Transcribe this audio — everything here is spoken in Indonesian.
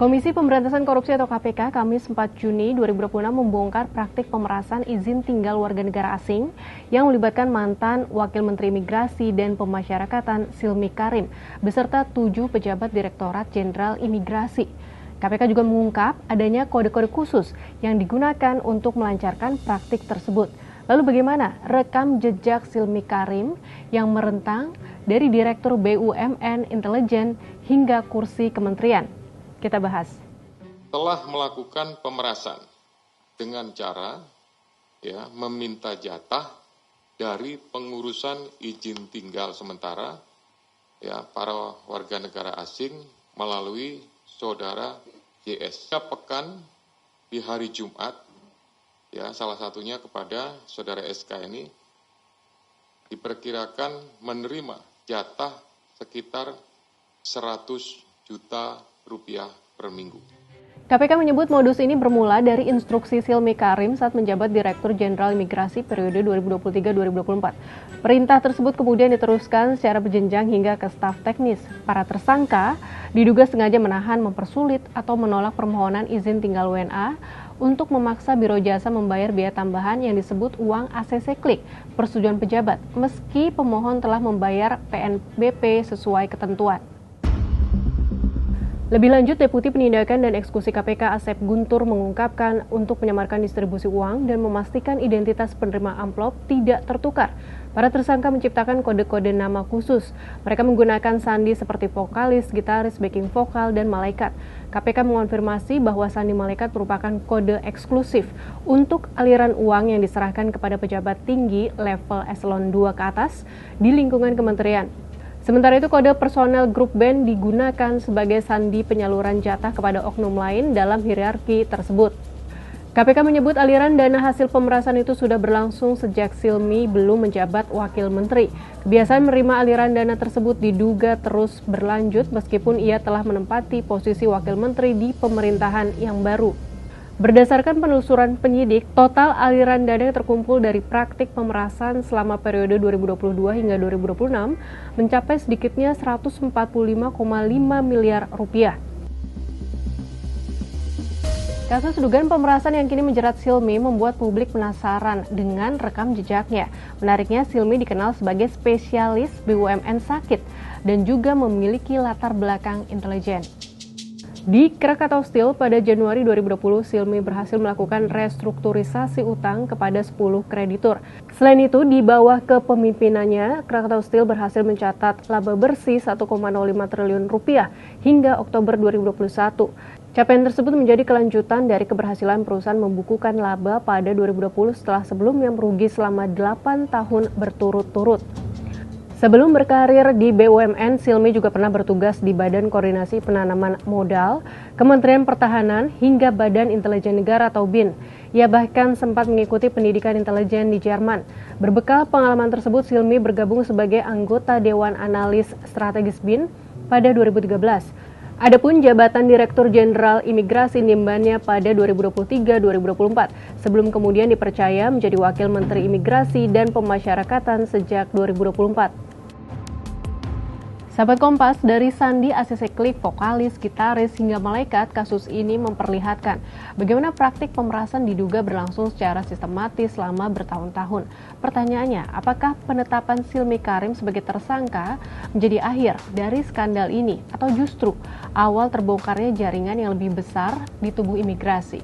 Komisi Pemberantasan Korupsi atau KPK Kamis 4 Juni 2026 membongkar praktik pemerasan izin tinggal warga negara asing yang melibatkan mantan Wakil Menteri Imigrasi dan Pemasyarakatan Silmi Karim beserta 7 pejabat Direktorat Jenderal Imigrasi. KPK juga mengungkap adanya kode-kode khusus yang digunakan untuk melancarkan praktik tersebut. Lalu bagaimana rekam jejak Silmi Karim yang merentang dari Direktur BUMN Intelijen hingga kursi kementerian? Kita bahas. Telah melakukan pemerasan dengan cara meminta jatah dari pengurusan izin tinggal sementara para warga negara asing melalui saudara YS. Pekan di hari Jumat salah satunya kepada saudara SK ini diperkirakan menerima jatah sekitar 100 juta rupiah per minggu. KPK menyebut modus ini bermula dari instruksi Silmi Karim saat menjabat Direktur Jenderal Imigrasi periode 2023-2024. Perintah tersebut kemudian diteruskan secara berjenjang hingga ke staf teknis. Para tersangka diduga sengaja menahan, mempersulit, atau menolak permohonan izin tinggal WNA untuk memaksa Biro Jasa membayar biaya tambahan yang disebut uang ACC Klik persetujuan pejabat, meski pemohon telah membayar PNBP sesuai ketentuan. Lebih lanjut, Deputi Penindakan dan Eksekusi KPK Asep Guntur mengungkapkan untuk menyamarkan distribusi uang dan memastikan identitas penerima amplop tidak tertukar. Para tersangka menciptakan kode-kode nama khusus. Mereka menggunakan sandi seperti vokalis, gitaris, backing vokal, dan malaikat. KPK mengonfirmasi bahwa sandi malaikat merupakan kode eksklusif untuk aliran uang yang diserahkan kepada pejabat tinggi level eselon 2 ke atas di lingkungan kementerian. Sementara itu, kode personel grup band digunakan sebagai sandi penyaluran jatah kepada oknum lain dalam hierarki tersebut. KPK menyebut aliran dana hasil pemerasan itu sudah berlangsung sejak Silmi belum menjabat wakil menteri. Kebiasaan menerima aliran dana tersebut diduga terus berlanjut meskipun ia telah menempati posisi wakil menteri di pemerintahan yang baru. Berdasarkan penelusuran penyidik, total aliran dana yang terkumpul dari praktik pemerasan selama periode 2022 hingga 2026 mencapai sedikitnya 145,5 miliar rupiah. Kasus dugaan pemerasan yang kini menjerat Silmi membuat publik penasaran dengan rekam jejaknya. Menariknya, Silmi dikenal sebagai spesialis BUMN sakit dan juga memiliki latar belakang intelijen. Di Krakatau Steel pada Januari 2020, Silmi berhasil melakukan restrukturisasi utang kepada 10 kreditur. Selain itu, di bawah kepemimpinannya, Krakatau Steel berhasil mencatat laba bersih 1,05 triliun rupiah hingga Oktober 2021. Capaian tersebut menjadi kelanjutan dari keberhasilan perusahaan membukukan laba pada 2020 setelah sebelumnya merugi selama 8 tahun berturut-turut. Sebelum berkarir di BUMN, Silmi juga pernah bertugas di Badan Koordinasi Penanaman Modal, Kementerian Pertahanan, hingga Badan Intelijen Negara atau BIN. Ia bahkan sempat mengikuti pendidikan intelijen di Jerman. Berbekal pengalaman tersebut, Silmi bergabung sebagai anggota Dewan Analis Strategis BIN pada 2013. Adapun jabatan Direktur Jenderal Imigrasi diembannya pada 2023-2024, sebelum kemudian dipercaya menjadi Wakil Menteri Imigrasi dan Pemasyarakatan sejak 2024. Sahabat Kompas, dari sandi ACC Klik, vokalis, gitaris, hingga malaikat, kasus ini memperlihatkan bagaimana praktik pemerasan diduga berlangsung secara sistematis selama bertahun-tahun. Pertanyaannya, apakah penetapan Silmi Karim sebagai tersangka menjadi akhir dari skandal ini atau justru awal terbongkarnya jaringan yang lebih besar di tubuh imigrasi?